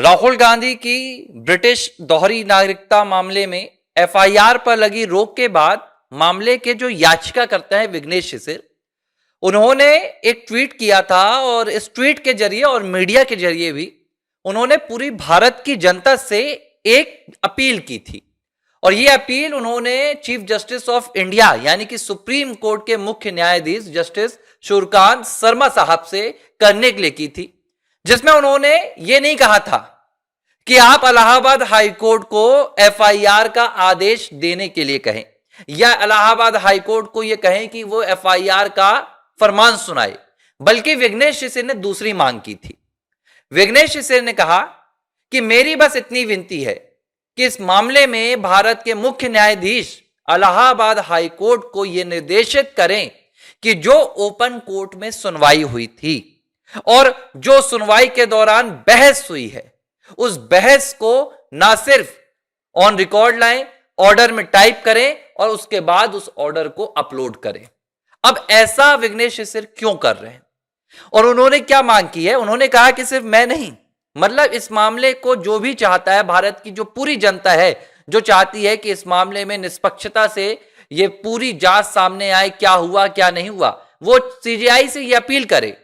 राहुल गांधी की ब्रिटिश दोहरी नागरिकता मामले में एफआईआर पर लगी रोक के बाद मामले के जो याचिका करते हैं विघ्नेश शिशिर, उन्होंने एक ट्वीट किया था और इस ट्वीट के जरिए और मीडिया के जरिए भी उन्होंने पूरी भारत की जनता से एक अपील की थी। और यह अपील उन्होंने चीफ जस्टिस ऑफ इंडिया यानी कि सुप्रीम कोर्ट के मुख्य न्यायाधीश जस्टिस सूर्यकांत शर्मा साहब से करने के लिए की थी, जिसमें उन्होंने ये नहीं कहा था कि आप इलाहाबाद हाईकोर्ट को एफआईआर का आदेश देने के लिए कहें या इलाहाबाद हाईकोर्ट को यह कहें कि वो एफआईआर का फरमान सुनाए, बल्कि विघ्नेश शिशिर ने दूसरी मांग की थी। विघ्नेश शिशिर ने कहा कि मेरी बस इतनी विनती है कि इस मामले में भारत के मुख्य न्यायाधीश इलाहाबाद हाईकोर्ट को यह निर्देशित करें कि जो ओपन कोर्ट में सुनवाई हुई थी और जो सुनवाई के दौरान बहस हुई है, उस बहस को ना सिर्फ ऑन रिकॉर्ड लाएं, ऑर्डर में टाइप करें और उसके बाद उस ऑर्डर को अपलोड करें। अब ऐसा विघ्नेश शिशिर क्यों कर रहे हैं और उन्होंने क्या मांग की है? उन्होंने कहा कि सिर्फ मैं नहीं, मतलब इस मामले को जो भी चाहता है, भारत की जो पूरी जनता है जो चाहती है कि इस मामले में निष्पक्षता से ये पूरी जांच सामने आए, क्या हुआ क्या नहीं हुआ, वो सीजीआई से ये अपील करे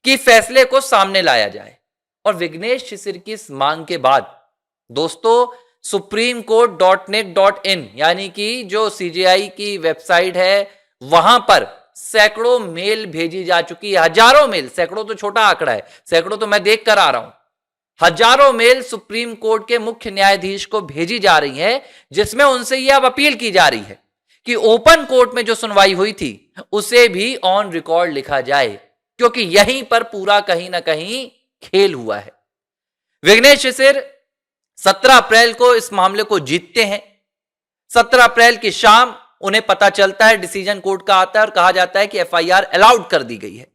कि फैसले को सामने लाया जाए। और विघ्नेश शिशिर की इस मांग के बाद दोस्तों supreme.court.net.in यानी कि जो सीजीआई की वेबसाइट है, वहां पर सैकड़ों मेल भेजी जा चुकी है, हजारों मेल, सैकड़ों तो छोटा आंकड़ा है, सैकड़ों तो मैं देख कर आ रहा हूं, हजारों मेल सुप्रीम कोर्ट के मुख्य न्यायाधीश को भेजी जा रही है, जिसमें उनसे यह अब अपील की जा रही है कि ओपन कोर्ट में जो सुनवाई हुई थी उसे भी ऑन रिकॉर्ड लिखा जाए, क्योंकि यहीं पर पूरा कहीं ना कहीं खेल हुआ है। विघ्नेश शिशिर 17 अप्रैल को इस मामले को जीतते हैं। 17 अप्रैल की शाम उन्हें पता चलता है, डिसीजन कोर्ट का आता है और कहा जाता है कि एफआईआर अलाउड कर दी गई है।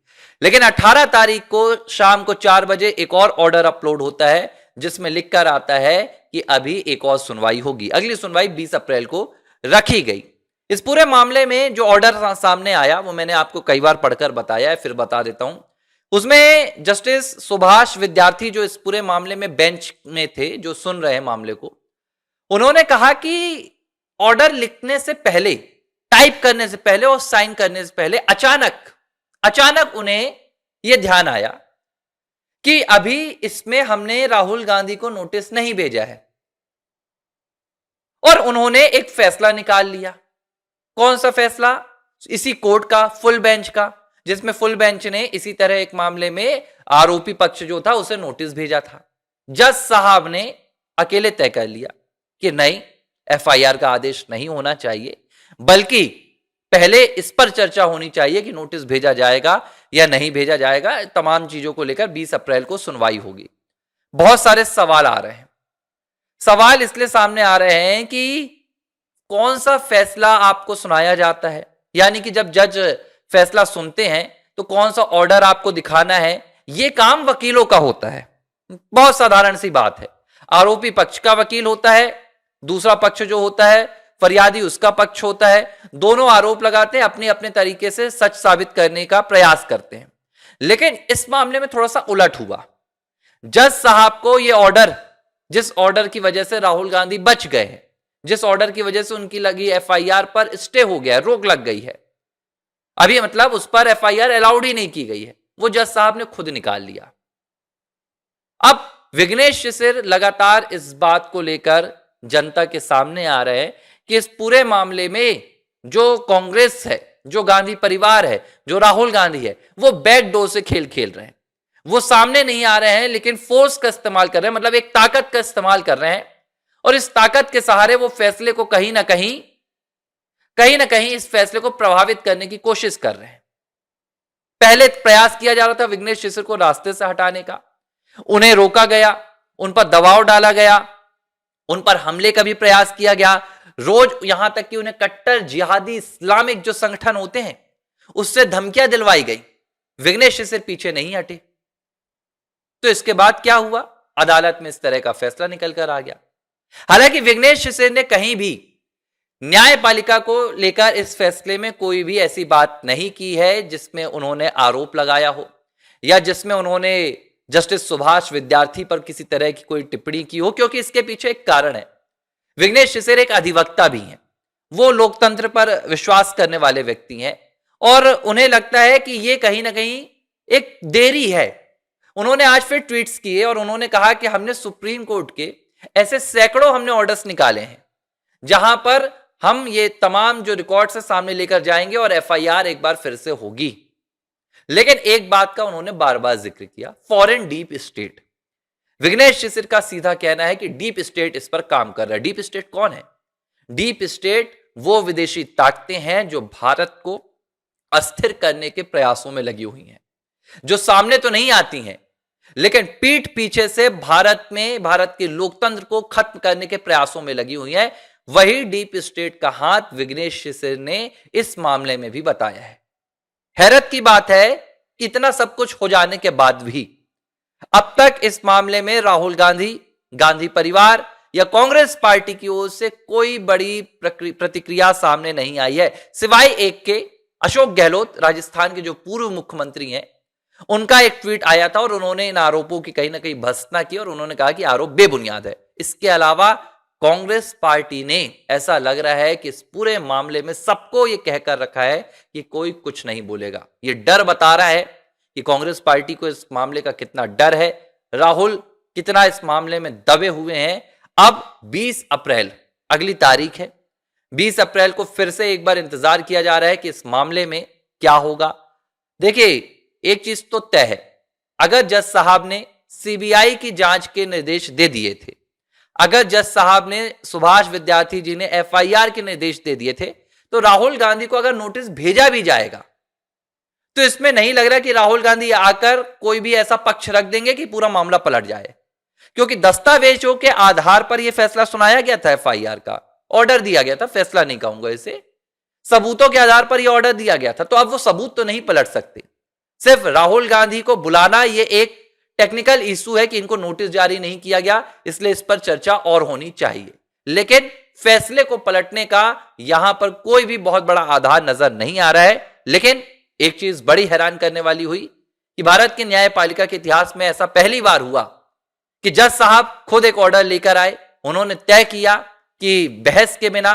लेकिन 18 तारीख को शाम को 4 बजे एक और ऑर्डर अपलोड होता है, जिसमें लिखकर आता है कि अभी एक और सुनवाई होगी। अगली सुनवाई 20 अप्रैल को रखी गई। इस पूरे मामले में जो ऑर्डर सामने आया वो मैंने आपको कई बार पढ़कर बताया है, फिर बता देता हूं। उसमें जस्टिस सुभाष विद्यार्थी जो इस पूरे मामले में बेंच में थे, जो सुन रहे मामले को, उन्होंने कहा कि ऑर्डर लिखने से पहले, टाइप करने से पहले और साइन करने से पहले अचानक उन्हें यह ध्यान आया कि अभी इसमें हमने राहुल गांधी को नोटिस नहीं भेजा है, और उन्होंने एक फैसला निकाल लिया। कौन सा फैसला? इसी कोर्ट का, फुल बेंच का, जिसमें फुल बेंच ने इसी तरह एक मामले में आरोपी पक्ष जो था उसे नोटिस भेजा था। जज साहब ने अकेले तय कर लिया कि नहीं, एफआईआर का आदेश नहीं होना चाहिए, बल्कि पहले इस पर चर्चा होनी चाहिए कि नोटिस भेजा जाएगा या नहीं भेजा जाएगा। तमाम चीजों को लेकर 20 अप्रैल को सुनवाई होगी। बहुत सारे सवाल आ रहे हैं। सवाल इसलिए सामने आ रहे हैं कि कौन सा फैसला आपको सुनाया जाता है, यानी कि जब जज फैसला सुनते हैं तो कौन सा ऑर्डर आपको दिखाना है, यह काम वकीलों का होता है। बहुत साधारण सी बात है। आरोपी पक्ष का वकील होता है, दूसरा पक्ष जो होता है फरियादी उसका पक्ष होता है, दोनों आरोप लगाते हैं, अपने अपने तरीके से सच साबित करने का प्रयास करते हैं। लेकिन इस मामले में थोड़ा सा उलट हुआ। जज साहब को यह ऑर्डर, जिस ऑर्डर की वजह से राहुल गांधी बच गए हैं, जिस ऑर्डर की वजह से उनकी लगी एफआईआर पर स्टे हो गया, रोक लग गई है, अभी मतलब उस पर एफआईआर अलाउड ही नहीं की गई है, वो जज साहब ने खुद निकाल लिया। अब विघ्नेश शिशिर लगातार इस बात को लेकर जनता के सामने आ रहे हैं कि इस पूरे मामले में जो कांग्रेस है, जो गांधी परिवार है, जो राहुल गांधी है, वो बैकडोर से खेल खेल रहे हैं। वो सामने नहीं आ रहे हैं, लेकिन फोर्स का इस्तेमाल कर रहे हैं, मतलब एक ताकत का इस्तेमाल कर रहे हैं, और इस ताकत के सहारे वो फैसले को कहीं ना कहीं इस फैसले को प्रभावित करने की कोशिश कर रहे हैं। पहले प्रयास किया जा रहा था विघ्नेश शिशिर को रास्ते से हटाने का, उन्हें रोका गया, उन पर दबाव डाला गया, उन पर हमले का भी प्रयास किया गया, रोज यहां तक कि उन्हें कट्टर जिहादी इस्लामिक जो संगठन होते हैं उससे धमकियां दिलवाई गई। विघ्नेश शिशिर पीछे नहीं हटे। तो इसके बाद क्या हुआ? अदालत में इस तरह का फैसला निकल कर आ गया। हालांकि विघ्नेश शिशिर ने कहीं भी न्यायपालिका को लेकर इस फैसले में कोई भी ऐसी बात नहीं की है जिसमें उन्होंने आरोप लगाया हो या जिसमें उन्होंने जस्टिस सुभाष विद्यार्थी पर किसी तरह की कोई टिप्पणी की हो, क्योंकि इसके पीछे एक कारण है। विघ्नेश शिशिर एक अधिवक्ता भी हैं, वो लोकतंत्र पर विश्वास करने वाले व्यक्ति हैं और उन्हें लगता है कि ये कहीं ना कहीं एक देरी है। उन्होंने आज फिर ट्वीट्स किए और उन्होंने कहा कि हमने सुप्रीम कोर्ट के ऐसे सैकड़ों हमने ऑर्डर्स निकाले हैं जहां पर हम ये तमाम जो रिकॉर्ड्स है सामने लेकर जाएंगे और एफआईआर एक बार फिर से होगी। लेकिन एक बात का उन्होंने बार बार जिक्र किया, फॉरेन डीप स्टेट। विघ्नेश शिशिर का सीधा कहना है कि डीप स्टेट इस पर काम कर रहा है। डीप स्टेट कौन है? डीप स्टेट वो विदेशी ताकतें हैं जो भारत को अस्थिर करने के प्रयासों में लगी हुई हैं, जो सामने तो नहीं आती हैं लेकिन पीठ पीछे से भारत में भारत के लोकतंत्र को खत्म करने के प्रयासों में लगी हुई है। वही डीप स्टेट का हाथ विघ्नेश शिशिर ने इस मामले में भी बताया है। हैरत की बात है, इतना सब कुछ हो जाने के बाद भी अब तक इस मामले में राहुल गांधी, गांधी परिवार या कांग्रेस पार्टी की ओर से कोई बड़ी प्रतिक्रिया सामने नहीं आई है, सिवाय एक के, अशोक गहलोत, राजस्थान के जो पूर्व मुख्यमंत्री हैं, उनका एक ट्वीट आया था और उन्होंने इन आरोपों की कहीं ना कहीं भर्त्सना की और उन्होंने कहा कि आरोप बेबुनियाद है। इसके अलावा कांग्रेस पार्टी ने, ऐसा लग रहा है कि इस पूरे मामले में सबको यह कहकर रखा है कि कोई कुछ नहीं बोलेगा। यह डर बता रहा है कि कांग्रेस पार्टी को इस मामले का कितना डर है, राहुल कितना इस मामले में दबे हुए हैं। अब 20 अप्रैल अगली तारीख है, 20 अप्रैल को फिर से एक बार इंतजार किया जा रहा है कि इस मामले में क्या होगा। देखिए, एक चीज तो तय है, अगर जज साहब ने सीबीआई की जांच के निर्देश दे दिए थे, अगर जज साहब ने सुभाष विद्यार्थी जी ने एफआईआर के निर्देश दे दिए थे, तो राहुल गांधी को अगर नोटिस भेजा भी जाएगा तो इसमें नहीं लग रहा कि राहुल गांधी आकर कोई भी ऐसा पक्ष रख देंगे कि पूरा मामला पलट जाए, क्योंकि दस्तावेजों के आधार पर यह फैसला सुनाया गया था, एफआईआर का ऑर्डर दिया गया था, फैसला नहीं कहूंगा इसे, सबूतों के आधार पर यह ऑर्डर दिया गया था। तो अब वो सबूत तो नहीं पलट सकते। सिर्फ राहुल गांधी को बुलाना यह एक टेक्निकल इशू है कि इनको नोटिस जारी नहीं किया गया, इसलिए इस पर चर्चा और होनी चाहिए, लेकिन फैसले को पलटने का यहां पर कोई भी बहुत बड़ा आधार नजर नहीं आ रहा है। लेकिन एक चीज बड़ी हैरान करने वाली हुई कि भारत की न्यायपालिका के इतिहास में ऐसा पहली बार हुआ कि जज साहब खुद एक ऑर्डर लेकर आए। उन्होंने तय किया कि बहस के बिना,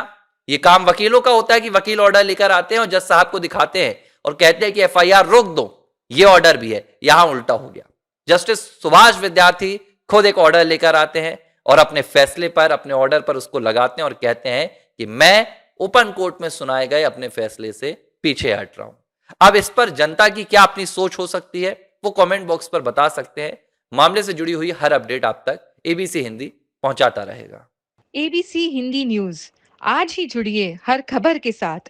यह काम वकीलों का होता है कि वकील ऑर्डर लेकर आते हैं और जज साहब को दिखाते हैं और कहते हैं कि एफआईआर रोक दो, यह ऑर्डर भी है। यहां उल्टा हो गया, जस्टिस सुभाष विद्यार्थी खुद एक ऑर्डर लेकर आते हैं और अपने फैसले पर, अपने ऑर्डर पर उसको लगाते हैं और कहते हैं कि मैं ओपन कोर्ट में सुनाए गए अपने फैसले से पीछे हट रहा हूं। अब इस पर जनता की क्या अपनी सोच हो सकती है, वो कमेंट बॉक्स पर बता सकते हैं। मामले से जुड़ी हुई हर अपडेट आप तक एबीसी हिंदी पहुंचाता रहेगा। एबीसी हिंदी न्यूज, आज ही जुड़िए हर खबर के साथ।